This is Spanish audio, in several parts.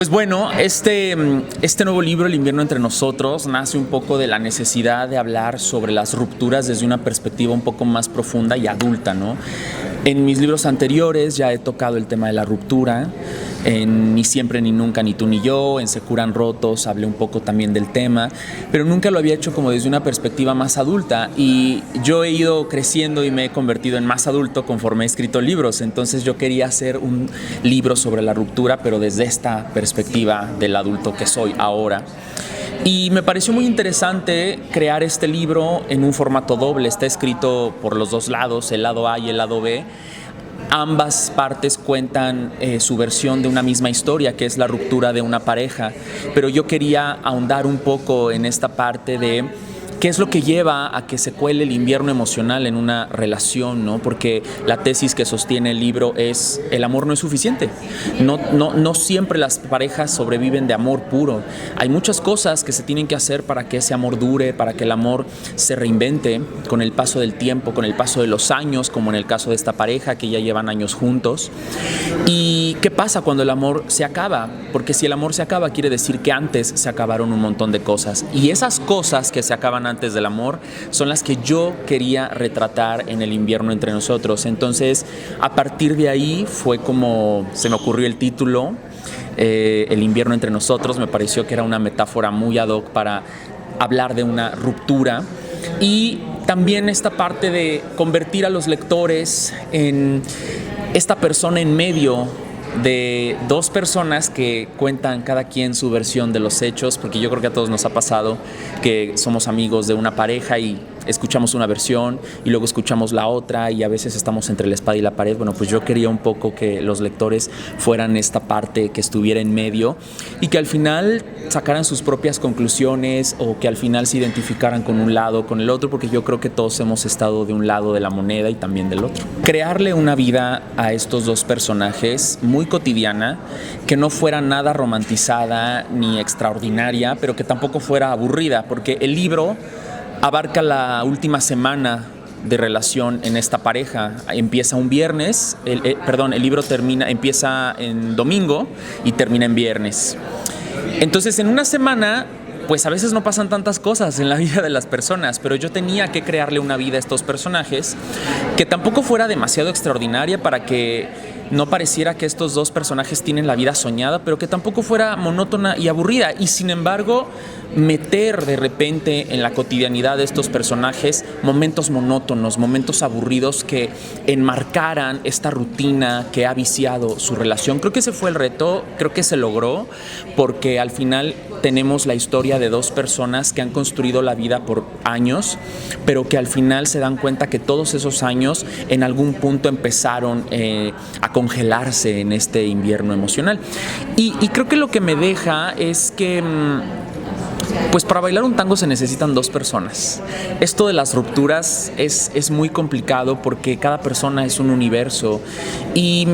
Pues bueno, este nuevo libro, El invierno entre nosotros, nace un poco de la necesidad de hablar sobre las rupturas desde una perspectiva un poco más profunda y adulta, ¿no? En mis libros anteriores ya he tocado el tema de la ruptura, en Ni siempre ni nunca ni tú ni yo, en Se curan rotos hablé un poco también del tema, pero nunca lo había hecho como desde una perspectiva más adulta, y yo he ido creciendo y me he convertido en más adulto conforme he escrito libros. Entonces yo quería hacer un libro sobre la ruptura, pero desde esta perspectiva del adulto que soy ahora. Y me pareció muy interesante crear este libro en un formato doble. Está escrito por los dos lados, el lado A y el lado B. Ambas partes cuentan su versión de una misma historia, que es la ruptura de una pareja. Pero yo quería ahondar un poco en esta parte de qué es lo que lleva a que se cuele el invierno emocional en una relación, ¿no? Porque la tesis que sostiene el libro es: el amor no es suficiente. No siempre las parejas sobreviven de amor puro. Hay muchas cosas que se tienen que hacer para que ese amor dure, para que el amor se reinvente con el paso del tiempo, con el paso de los años, como en el caso de esta pareja que ya llevan años juntos. ¿Y qué pasa cuando el amor se acaba? Porque si el amor se acaba, quiere decir que antes se acabaron un montón de cosas. Y esas cosas que se acaban antes del amor son las que yo quería retratar en El invierno entre nosotros. Entonces, a partir de ahí fue como se me ocurrió el título, El invierno entre nosotros. Me pareció que era una metáfora muy ad hoc para hablar de una ruptura, y también esta parte de convertir a los lectores en esta persona en medio de dos personas que cuentan cada quien su versión de los hechos, porque yo creo que a todos nos ha pasado que somos amigos de una pareja y escuchamos una versión y luego escuchamos la otra, y a veces estamos entre la espada y la pared. Bueno, pues yo quería un poco que los lectores fueran esta parte que estuviera en medio y que al final sacaran sus propias conclusiones, o que al final se identificaran con un lado o con el otro, porque yo creo que todos hemos estado de un lado de la moneda y también del otro. Crearle una vida a estos dos personajes muy cotidiana, que no fuera nada romantizada ni extraordinaria, pero que tampoco fuera aburrida, porque el libro abarca la última semana de relación en esta pareja. Empieza un viernes, el libro empieza en domingo y termina en viernes. Entonces, en una semana, pues a veces no pasan tantas cosas en la vida de las personas, pero yo tenía que crearle una vida a estos personajes que tampoco fuera demasiado extraordinaria, para que no pareciera que estos dos personajes tienen la vida soñada, pero que tampoco fuera monótona y aburrida. Y sin embargo, meter de repente en la cotidianidad de estos personajes momentos monótonos, momentos aburridos que enmarcaran esta rutina que ha viciado su relación. Creo que ese fue el reto, creo que se logró, porque al final tenemos la historia de dos personas que han construido la vida por años, pero que al final se dan cuenta que todos esos años en algún punto empezaron a congelarse en este invierno emocional. Y creo que lo que me deja es que pues para bailar un tango se necesitan dos personas. Esto de las rupturas es muy complicado, porque cada persona es un universo, y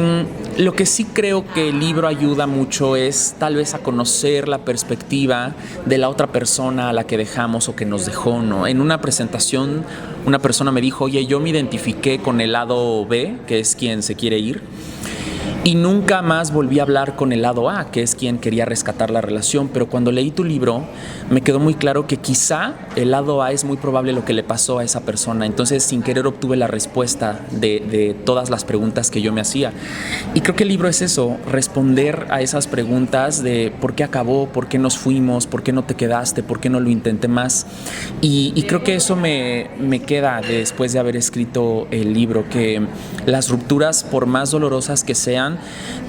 lo que sí creo que el libro ayuda mucho es tal vez a conocer la perspectiva de la otra persona a la que dejamos o que nos dejó, ¿no? En una presentación una persona me dijo: oye, yo me identifiqué con el lado B, que es quien se quiere ir, y nunca más volví a hablar con el lado A, que es quien quería rescatar la relación. Pero cuando leí tu libro, me quedó muy claro que quizá el lado A es muy probable lo que le pasó a esa persona. Entonces, sin querer, obtuve la respuesta de todas las preguntas que yo me hacía. Y creo que el libro es eso, responder a esas preguntas de por qué acabó, por qué nos fuimos, por qué no te quedaste, por qué no lo intenté más. Y creo que eso me queda después de haber escrito el libro, que las rupturas, por más dolorosas que sean,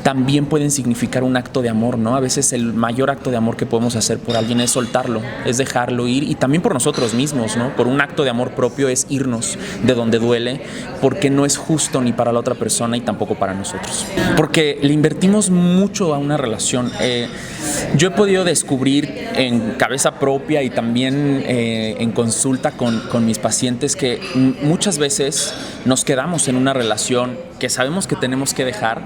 también pueden significar un acto de amor, ¿no? A veces el mayor acto de amor que podemos hacer por alguien es soltarlo, es dejarlo ir, y también por nosotros mismos, ¿no? Por un acto de amor propio es irnos de donde duele, porque no es justo ni para la otra persona y tampoco para nosotros. Porque le invertimos mucho a una relación. Yo he podido descubrir en cabeza propia y también en consulta con mis pacientes que muchas veces nos quedamos en una relación que sabemos que tenemos que dejar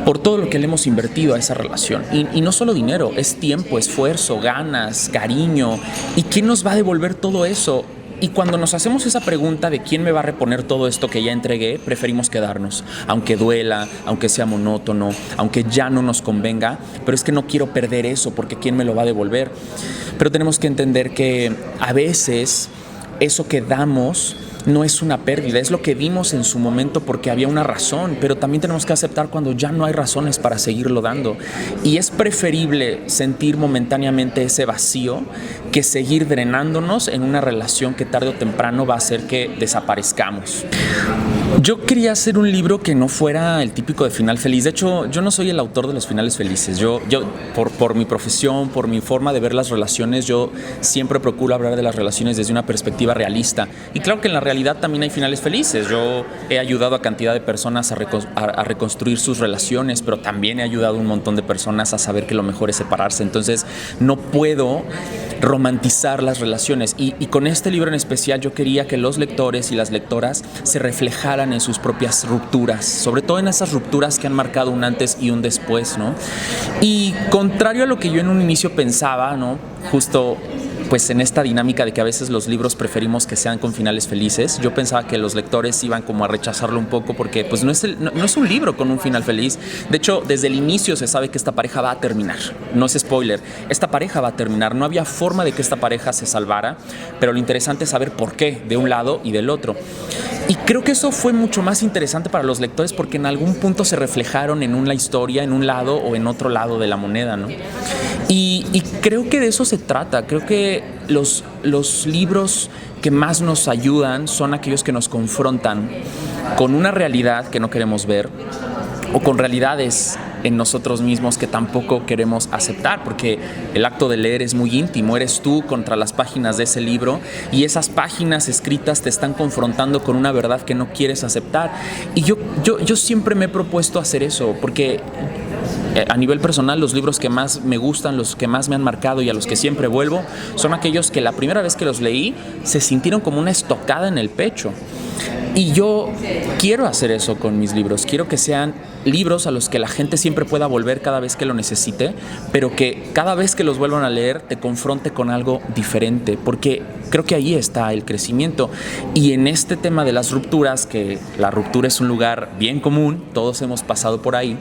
por todo lo que le hemos invertido a esa relación. Y no solo dinero, es tiempo, esfuerzo, ganas, cariño. ¿Y quién nos va a devolver todo eso? Y cuando nos hacemos esa pregunta de quién me va a reponer todo esto que ya entregué, preferimos quedarnos, aunque duela, aunque sea monótono, aunque ya no nos convenga, pero es que no quiero perder eso porque ¿quién me lo va a devolver? Pero tenemos que entender que a veces eso que damos no es una pérdida, es lo que dimos en su momento porque había una razón, pero también tenemos que aceptar cuando ya no hay razones para seguirlo dando. Y es preferible sentir momentáneamente ese vacío que seguir drenándonos en una relación que tarde o temprano va a hacer que desaparezcamos. Yo quería hacer un libro que no fuera el típico de final feliz. De hecho, yo no soy el autor de los finales felices. Yo por mi profesión, por mi forma de ver las relaciones, yo siempre procuro hablar de las relaciones desde una perspectiva realista. Y claro que en la realidad también hay finales felices. Yo he ayudado a cantidad de personas a reconstruir sus relaciones, pero también he ayudado a un montón de personas a saber que lo mejor es separarse. Entonces, no puedo romantizar las relaciones. Y con este libro en especial yo quería que los lectores y las lectoras se reflejaran en sus propias rupturas, sobre todo en esas rupturas que han marcado un antes y un después, ¿no? Y contrario a lo que yo en un inicio pensaba, ¿no? Justo pues en esta dinámica de que a veces los libros preferimos que sean con finales felices, yo pensaba que los lectores iban como a rechazarlo un poco porque pues no es un libro con un final feliz. De hecho, desde el inicio se sabe que esta pareja va a terminar, no es spoiler, esta pareja va a terminar, no había forma de que esta pareja se salvara, pero lo interesante es saber por qué, de un lado y del otro. Y creo que eso fue mucho más interesante para los lectores porque en algún punto se reflejaron en una historia, en un lado o en otro lado de la moneda, ¿no? Y creo que de eso se trata. Creo que los libros que más nos ayudan son aquellos que nos confrontan con una realidad que no queremos ver o con realidades en nosotros mismos que tampoco queremos aceptar, porque el acto de leer es muy íntimo, eres tú contra las páginas de ese libro y esas páginas escritas te están confrontando con una verdad que no quieres aceptar. Y yo siempre me he propuesto hacer eso, porque a nivel personal los libros que más me gustan, los que más me han marcado y a los que siempre vuelvo, son aquellos que la primera vez que los leí se sintieron como una estocada en el pecho. Y yo quiero hacer eso con mis libros, quiero que sean libros a los que la gente siempre pueda volver cada vez que lo necesite, pero que cada vez que los vuelvan a leer te confronte con algo diferente, porque creo que ahí está el crecimiento. Y en este tema de las rupturas, que la ruptura es un lugar bien común, todos hemos pasado por ahí,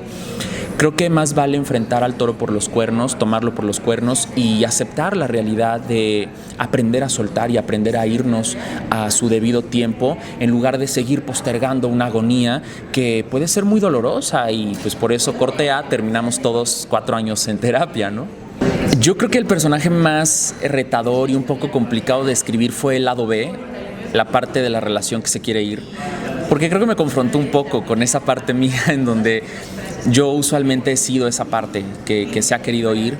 creo que más vale enfrentar al toro por los cuernos, tomarlo por los cuernos y aceptar la realidad de aprender a soltar y aprender a irnos a su debido tiempo, en lugar de seguir postergando una agonía que puede ser muy dolorosa. Y pues por eso corte A, terminamos todos 4 años en terapia, ¿no? Yo creo que el personaje más retador y un poco complicado de escribir fue el lado B, la parte de la relación que se quiere ir, porque creo que me confrontó un poco con esa parte mía en donde yo usualmente he sido esa parte que se ha querido ir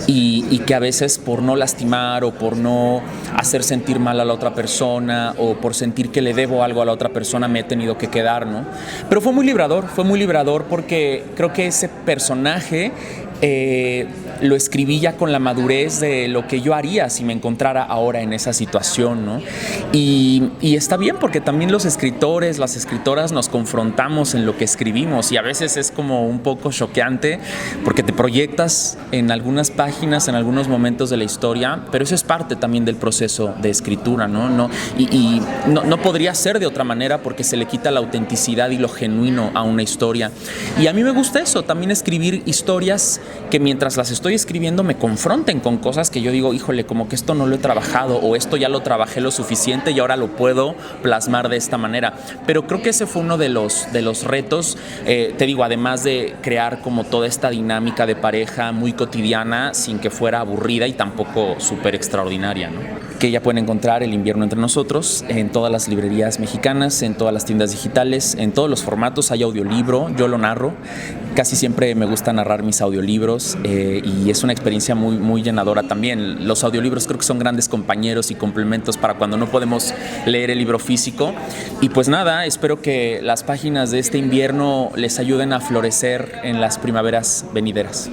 y que a veces por no lastimar o por no hacer sentir mal a la otra persona o por sentir que le debo algo a la otra persona me he tenido que quedar, ¿no? Pero fue muy liberador porque creo que ese personaje lo escribí ya con la madurez de lo que yo haría si me encontrara ahora en esa situación, ¿no? Y está bien porque también los escritores, las escritoras nos confrontamos en lo que escribimos y a veces es como un poco choqueante porque te proyectas en algunas páginas, en algunos momentos de la historia, pero eso es parte también del proceso de escritura, ¿no? No podría ser de otra manera porque se le quita la autenticidad y lo genuino a una historia. Y a mí me gusta eso, también escribir historias que mientras las estoy escribiendo me confronten con cosas que yo digo, híjole, como que esto no lo he trabajado o esto ya lo trabajé lo suficiente y ahora lo puedo plasmar de esta manera. Pero creo que ese fue uno de los retos, te digo, además de crear como toda esta dinámica de pareja muy cotidiana sin que fuera aburrida y tampoco súper extraordinaria, ¿no? Que ya pueden encontrar El invierno entre nosotros en todas las librerías mexicanas, en todas las tiendas digitales, en todos los formatos. Hay audiolibro, yo lo narro. Casi siempre me gusta narrar mis audiolibros y es una experiencia muy, muy llenadora también. Los audiolibros creo que son grandes compañeros y complementos para cuando no podemos leer el libro físico. Y pues nada, espero que las páginas de este invierno les ayuden a florecer en las primaveras venideras.